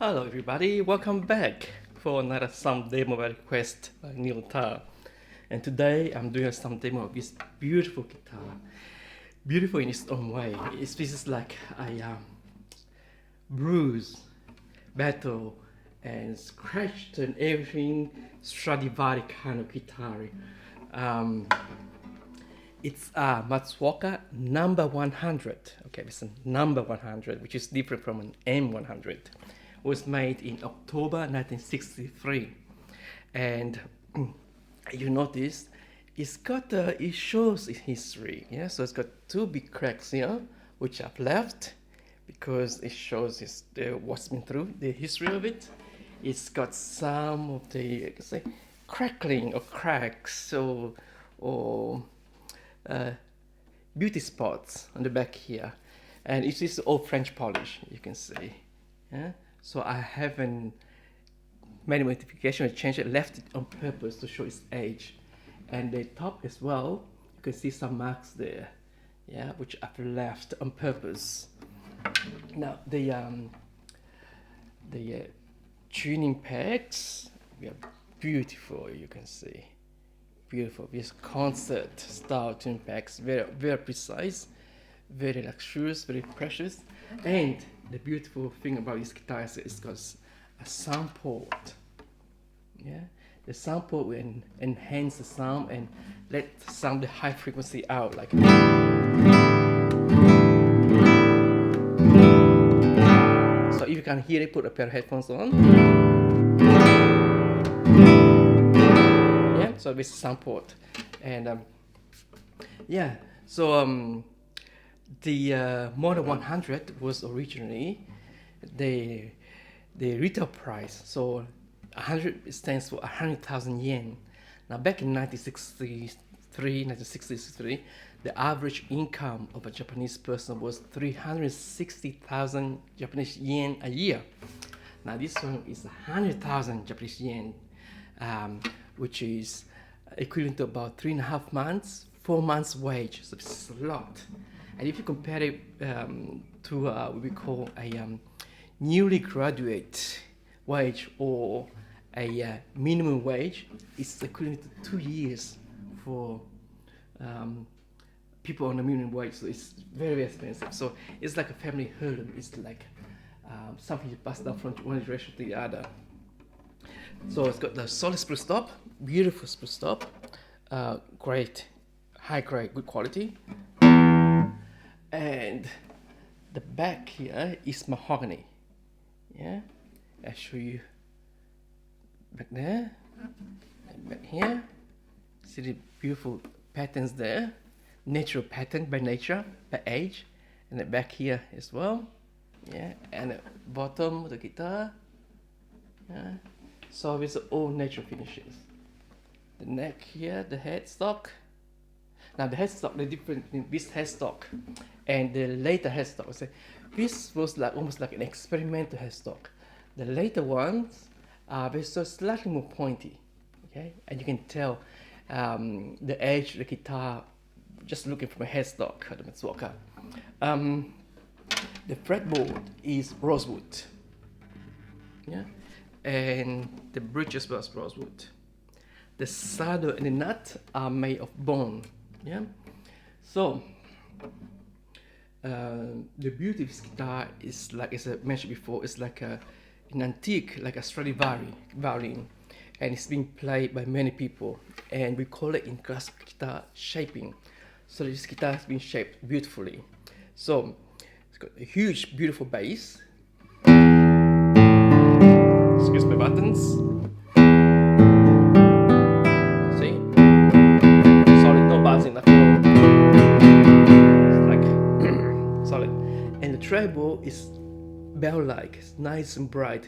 Hello everybody, welcome back for another some demo by request by Neil Tar. And today I'm doing some demo of this beautiful guitar. Beautiful in its own way. This is like a bruise, battle, and scratched and everything Stradivari kind of guitar. It's a Matsuoka No.100. Okay, it's a No.100, which is different from an M100. Was made in October 1963, and you notice it's got it shows its history. Yeah, so it's got two big cracks here, which I've left because it shows what's been through the history of it. It's got some of the crackling or cracks or beauty spots on the back here, and it is all French polish, you can see. Yeah, so I haven't made a modification or changed it, left it on purpose to show its age. And the top as well, you can see some marks there, yeah, which I've left on purpose. Now the tuning pegs, they are beautiful, you can see. Beautiful, this concert style tuning pegs, very precise, very luxurious, very precious. And the beautiful thing about this guitar is it's got a sound port. Yeah, the sound port will enhance the sound and let the sound the high frequency out like. So if you can hear it, put a pair of headphones on. Yeah, so this is sound port, and yeah, so the Model 100 was originally the retail price. So 100 stands for 100,000 yen. Now back in 1963, the average income of a Japanese person was 360,000 Japanese yen a year. Now this one is 100,000 Japanese yen, which is equivalent to about 3.5 months, 4 months wage. So this is a lot. And if you compare it to what we call a newly graduate wage or a minimum wage, it's equivalent to 2 years for people on a minimum wage. So it's very expensive. So it's like a family heirloom. It's like something you pass down from one generation to the other. So it's got the solid spruce top, beautiful spruce top, great, high grade, good quality. And the back here is mahogany. Yeah, I'll show you back there and back here. See the beautiful patterns there, natural pattern by nature, by age, and the back here as well. Yeah, and the bottom of the guitar. Yeah, so it's all natural finishes. The neck here, the headstock. Now the headstock, the difference between this headstock and the later headstock. So this was like almost like an experimental headstock. The later ones are so slightly more pointy, okay? And you can tell the edge of the guitar just looking from a headstock, the Matsuoka. The fretboard is rosewood, yeah, and the bridge as well as rosewood. The saddle and the nut are made of bone. Yeah, so the beauty of this guitar is, like as I mentioned before, it's like an antique, like a Stradivari violin, and it's being played by many people, and we call it in classical guitar shaping. So this guitar has been shaped beautifully. So it's got a huge, beautiful bass. Excuse my buttons. Solid. And the treble is bell-like, it's nice and bright.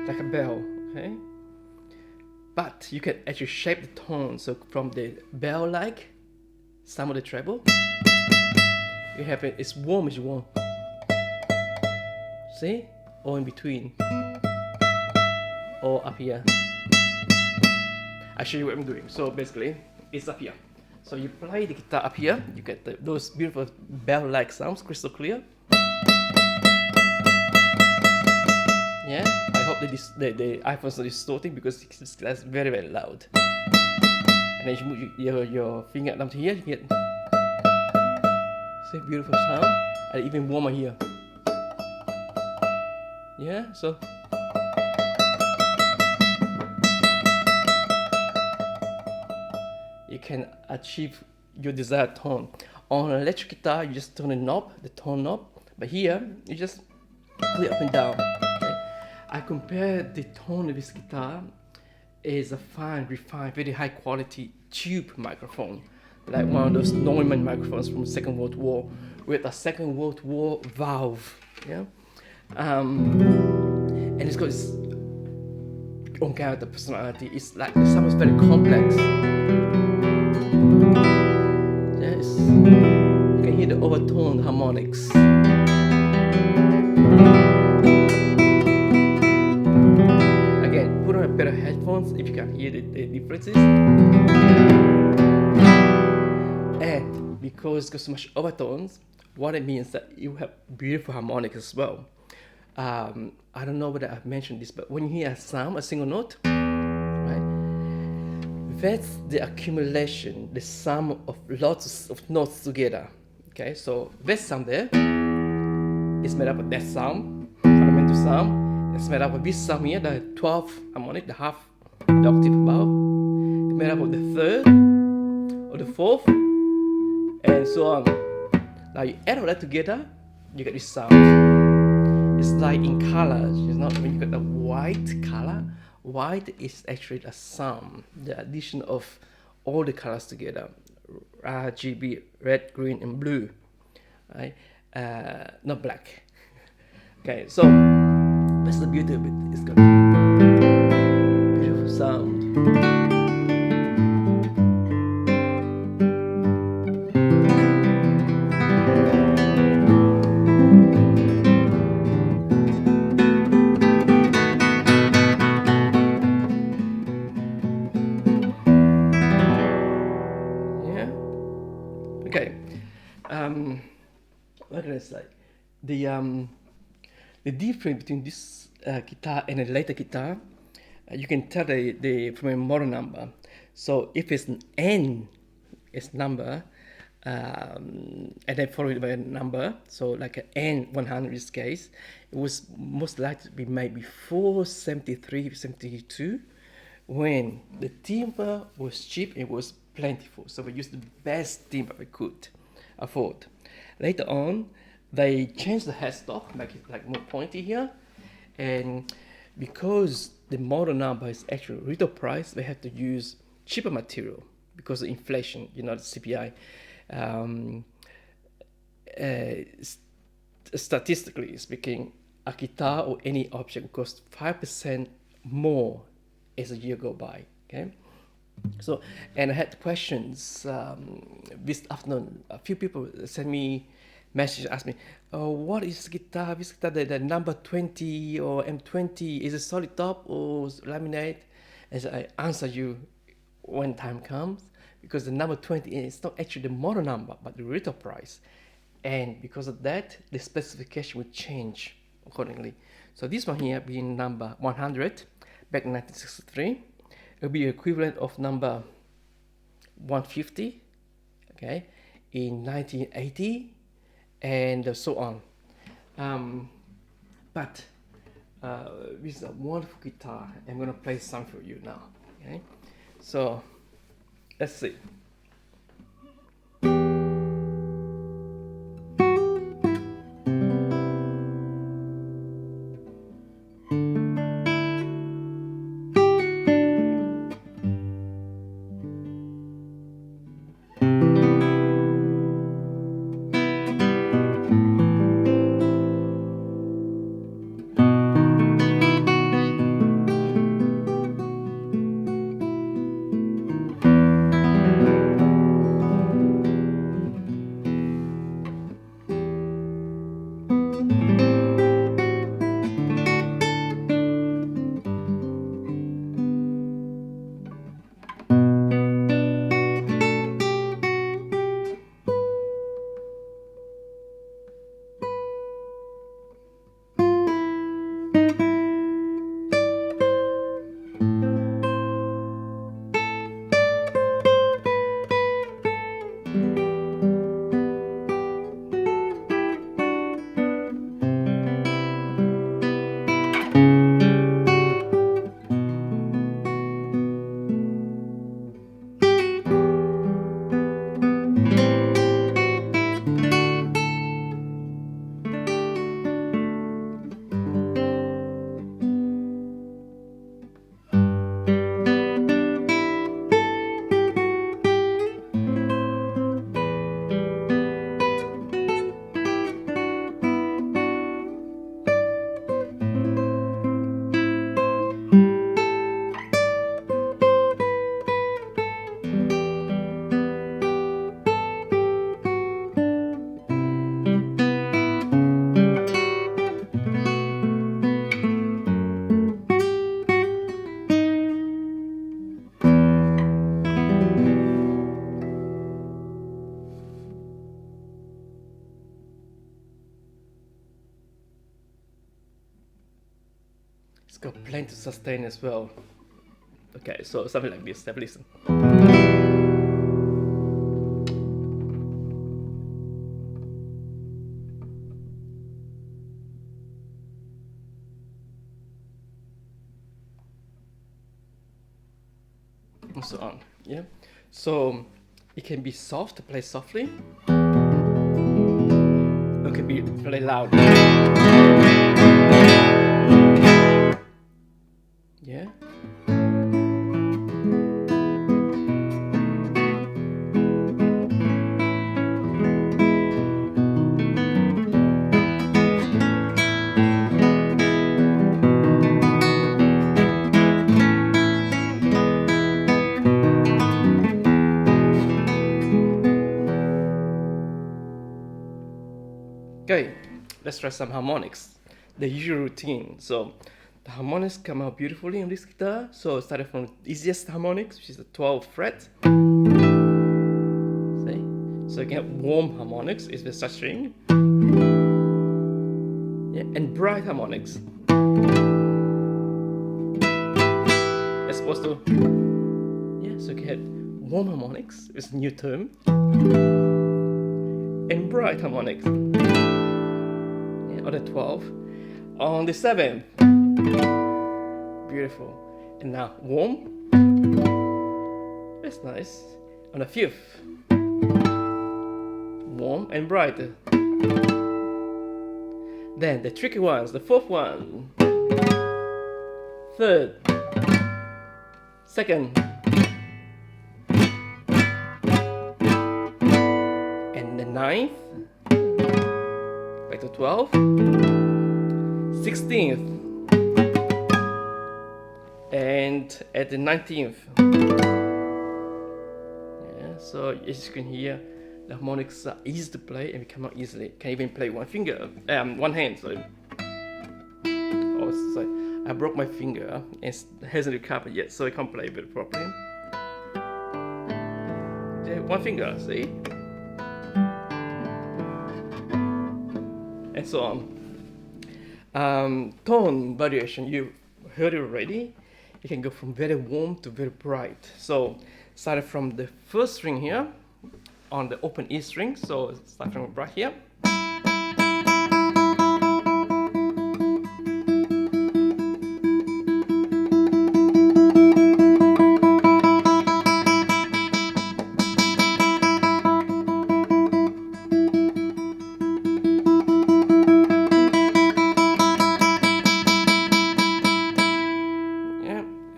Like a bell, okay? But you can actually shape the tone, so from the bell-like, some of the treble, you have it, it's warm as you want. See? Or in between. Or up here. I'll show you what I'm doing. So basically, it's up here. So you play the guitar up here, you get those beautiful bell-like sounds, crystal clear. Yeah, I hope that the iPhone's not distorting because that's very, very loud. And then you move your finger down to here, you get see beautiful sound, and even warmer here. Yeah, so you can achieve your desired tone. On an electric guitar, you just turn the knob, the tone knob, but here you just play up and down. Okay? I compare the tone of this guitar is a fine, refined, very high quality tube microphone, like one of those Neumann microphones from the Second World War with a Second World War valve. Yeah, and it's got this own character personality. It's like the sound is very complex. Yes, you can hear the overtone harmonics. Again, put on a pair of headphones if you can hear the differences. And because it's got so much overtones, what it means that you have beautiful harmonics as well. I don't know whether I've mentioned this, but when you hear a sound, a single note, right? That's the accumulation, the sum of lots of notes together. Okay, so this sound there is made up of that sound, fundamental sound. It's made up of this sound here, the 12th harmonic, the half, the octave above. It's made up of the third, or the fourth, and so on. Now you add all that together, you get this sound. It's like in colors, it's not when you get the white color. White is actually a sum, the addition of all the colors together. RGB, red, green, and blue, right? Not black. Okay, so that's the beauty of it. It's got beautiful sound. Okay, what can I say? The difference between this guitar and a later guitar, you can tell from a model number. So if it's an N, it's number, and then followed by a number, so like an N100 in this case, it was most likely to be made before 73, 72, when the timber was cheap, it was plentiful, so we used the best timber we could afford. Later on, they changed the headstock, make it like more pointy here, and because the model number is actually retail price, they had to use cheaper material because of inflation, the CPI. Statistically speaking, a guitar or any object costs 5% more as a year go by. Okay, so, and I had questions this afternoon. A few people sent me message, asked me, "Oh, what is guitar? This guitar, the number 20 or M20, is it solid top or laminate?" As I answer you when time comes, because the number 20 is not actually the model number, but the retail price, and because of that, the specification will change accordingly. So this one here being number 100 back in 1963. It will be equivalent of number 150, okay, in 1980, and so on. But this is a wonderful guitar. I'm going to play some for you now. Okay, so let's see. got plenty to sustain as well. Okay, so something like this. Have a listen. And so on. Yeah. So it can be soft, play softly. It can be play loud. Yeah. Okay, let's try some harmonics. The usual routine. So the harmonics come out beautifully on this guitar. So starting from the easiest harmonics, which is the 12th fret. See? So you get warm harmonics, is the such string. Yeah, and bright harmonics. As opposed to, yeah, so you get warm harmonics, it's a new term. And bright harmonics. On the 12th, on the 7th, beautiful, and now warm, that's nice, on the 5th, warm and bright, then the tricky ones, the 4th one, 3rd, 2nd, and the 9th, back to 12th, 16th, and at the 19th. Yeah, so as you can hear, the harmonics are easy to play and we come out easily. Can even play one finger, one hand. Sorry. Oh, sorry. I broke my finger and it hasn't recovered yet, so I can't play it properly. Yeah, one finger, see? And so on. Tone variation, you heard it already. You can go from very warm to very bright. So started from the first string here on the open E string. So start from right here.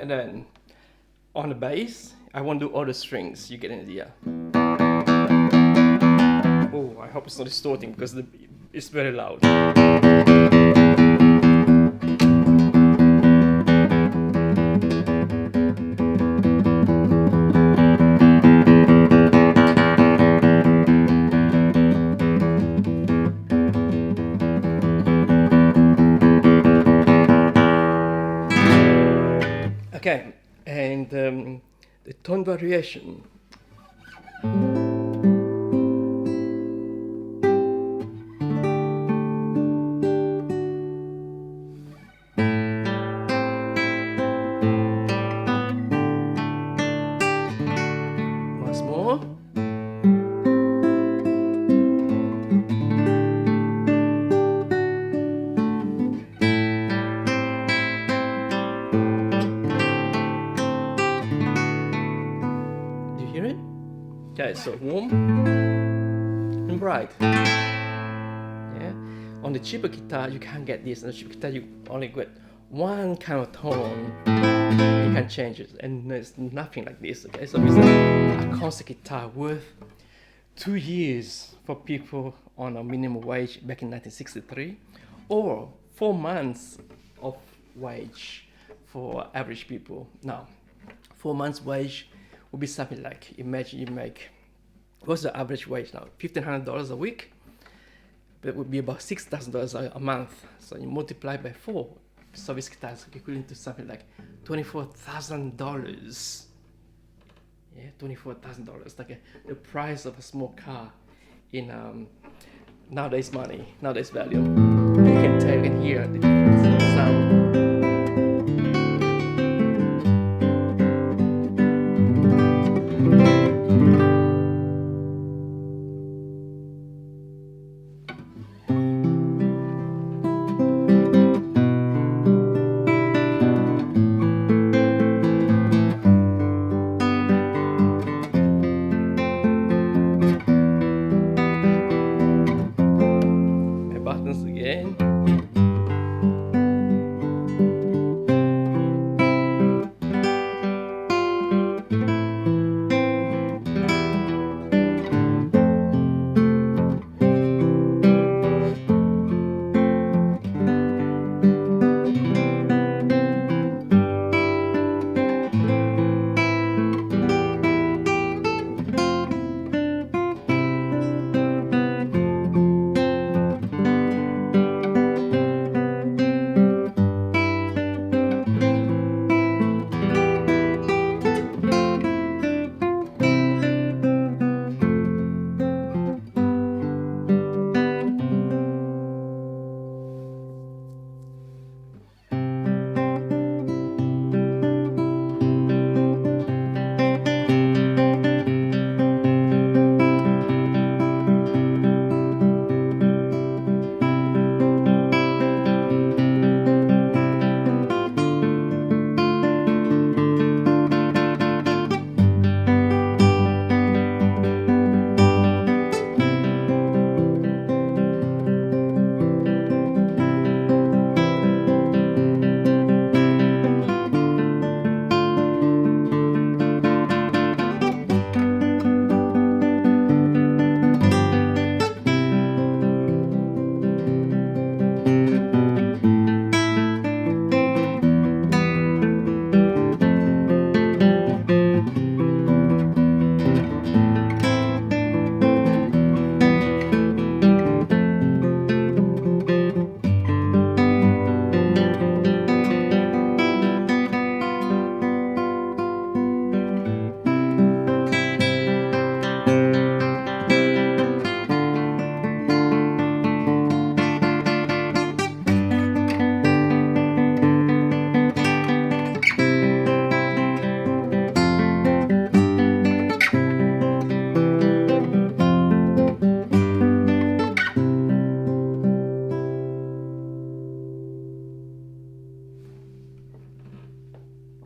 And then on the bass, I won't do all the strings, you get an idea. Oh, I hope it's not distorting because it's very loud. Okay, and the tone variation. Once more. Okay, so warm and bright. Yeah. On the cheaper guitar, you can't get this. On the cheaper guitar, you only get one kind of tone. You can change it, and there's nothing like this. Okay, so it's a concert guitar worth 2 years for people on a minimum wage back in 1963, or 4 months of wage for average people. Now, 4 months wage would be something like, imagine you make, what's the average wage now? $1,500 a week. That would be about $6,000 a month. So you multiply by 4. So this guitar is equivalent to something like $24,000. Yeah, $24,000. Like the price of a small car in nowadays money, nowadays value. And you can tell, you can hear the difference in sound.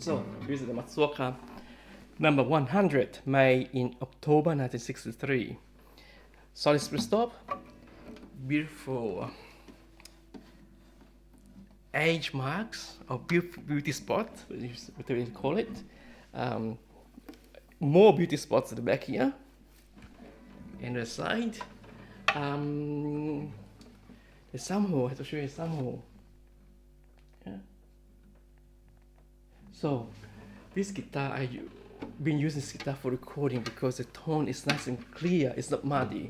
So this is the Matsuoka No.100, made in October 1963. Solid split stop, beautiful age marks or beauty spot, whatever you call it. More beauty spots at the back here and the side. There's some hole. I have to show you some hole. Yeah. So this guitar, I've been using this guitar for recording because the tone is nice and clear. It's not muddy.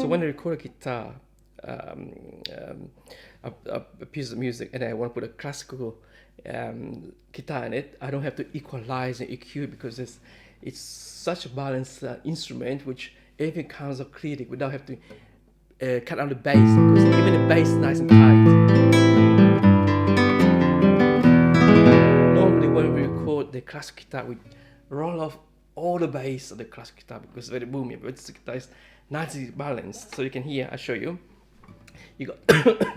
So when I record a guitar, a piece of music, and I want to put a classical guitar in it, I don't have to equalize and EQ it because it's such a balanced instrument which everything comes out clearly without having to cut out the bass, because even the bass is nice and tight. Normally when we record the classical guitar, we roll off all the bass of the classical guitar because it's very boomy, but this guitar is nicely balanced. So you can hear, I'll show you. You got,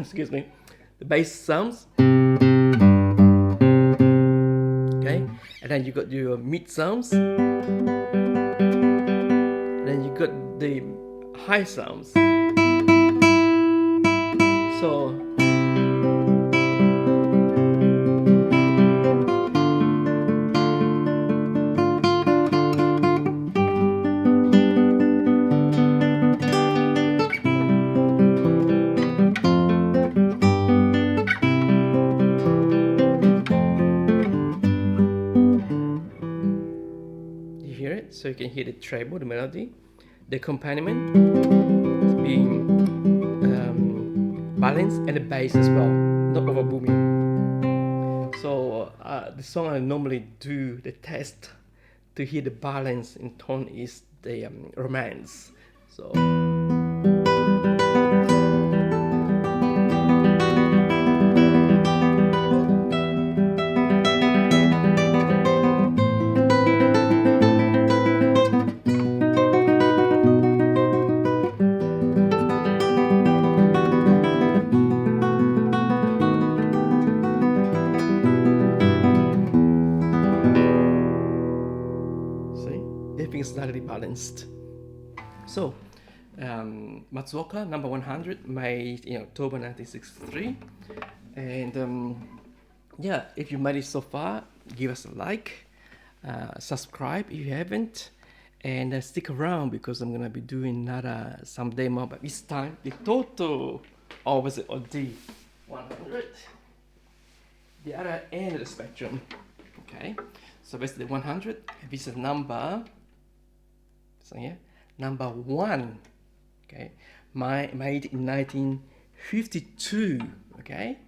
excuse me, the bass sounds, okay, and then you got your mid sounds, and then you got the high sounds. So so you can hear the treble, the melody, the accompaniment is being balanced, and the bass as well, not over booming. So the song I normally do the test to hear the balance in tone is the Romance. So everything is slightly balanced. So, Matsuoka No.100, made in October 1963. And yeah, if you made it so far, give us a like, subscribe if you haven't, and stick around because I'm gonna be doing some demo, but this time the total opposite of the 100, the other end of the spectrum. Okay, so basically 100, this is number. So here, number 1, okay, made in 1952, okay,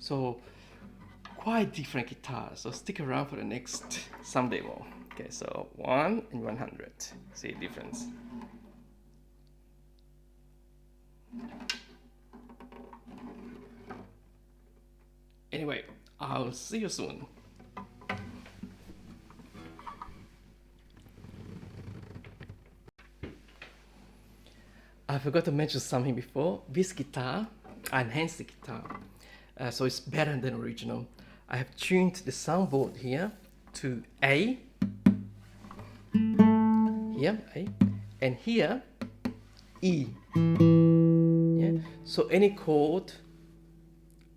so quite different guitars. So stick around for the next some demo. Okay, so 1 and 100, see the difference. Anyway, I'll see you soon. I forgot to mention something before. This guitar, I enhanced the guitar, so it's better than original. I have tuned the soundboard here to A, here A, and here E. Yeah. So any chord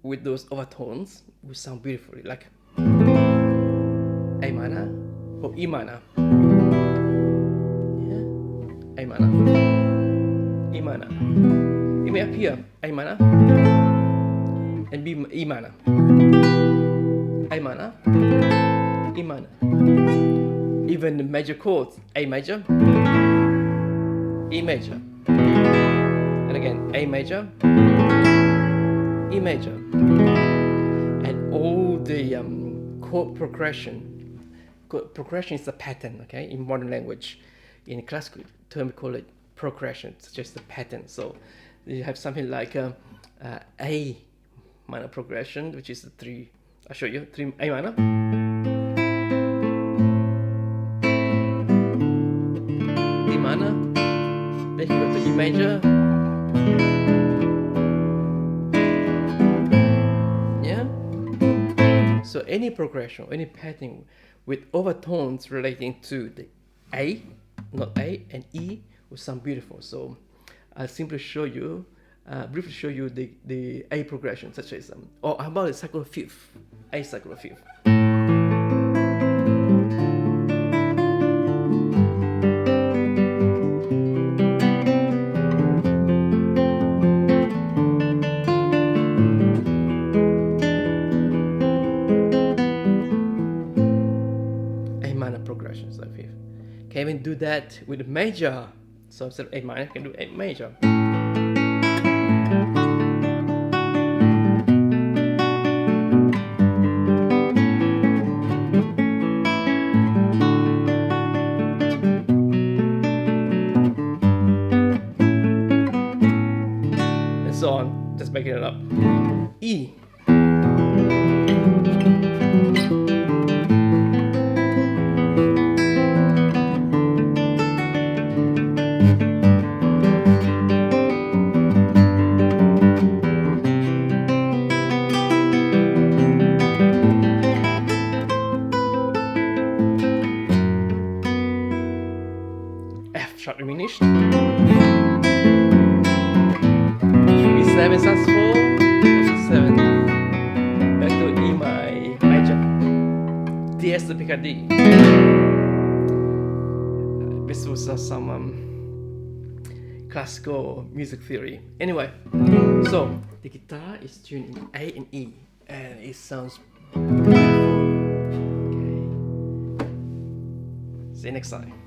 with those overtones will sound beautifully, like A minor or E minor. Yeah. A minor. E minor. It may appear A minor and B E minor. A minor, E minor. Even the major chords, A major, E major, and again A major, E major, and all the chord progression. Chord progression is a pattern, okay, in modern language. In classical term, we call it progression. It's just a pattern. So you have something like A minor progression, which is the 3. I'll show you 3 A minor, D minor, then you go to E major, any progression, any pattern with overtones relating to the A, not A, and E will sound beautiful. So I'll simply show you, briefly show you the A progression, such as, or how about the cycle fifth, A cycle fifth. Progressions like fifth. Can even do that with a major. So instead of A minor, I can do A major. And so on, just making it up. E. Sharp diminished. B7 saxophone, B7. Back to E major. DS the Picardy. This was some classical music theory. Anyway, so the guitar is tuned in A and E, and it sounds beautiful. Okay. See you next time.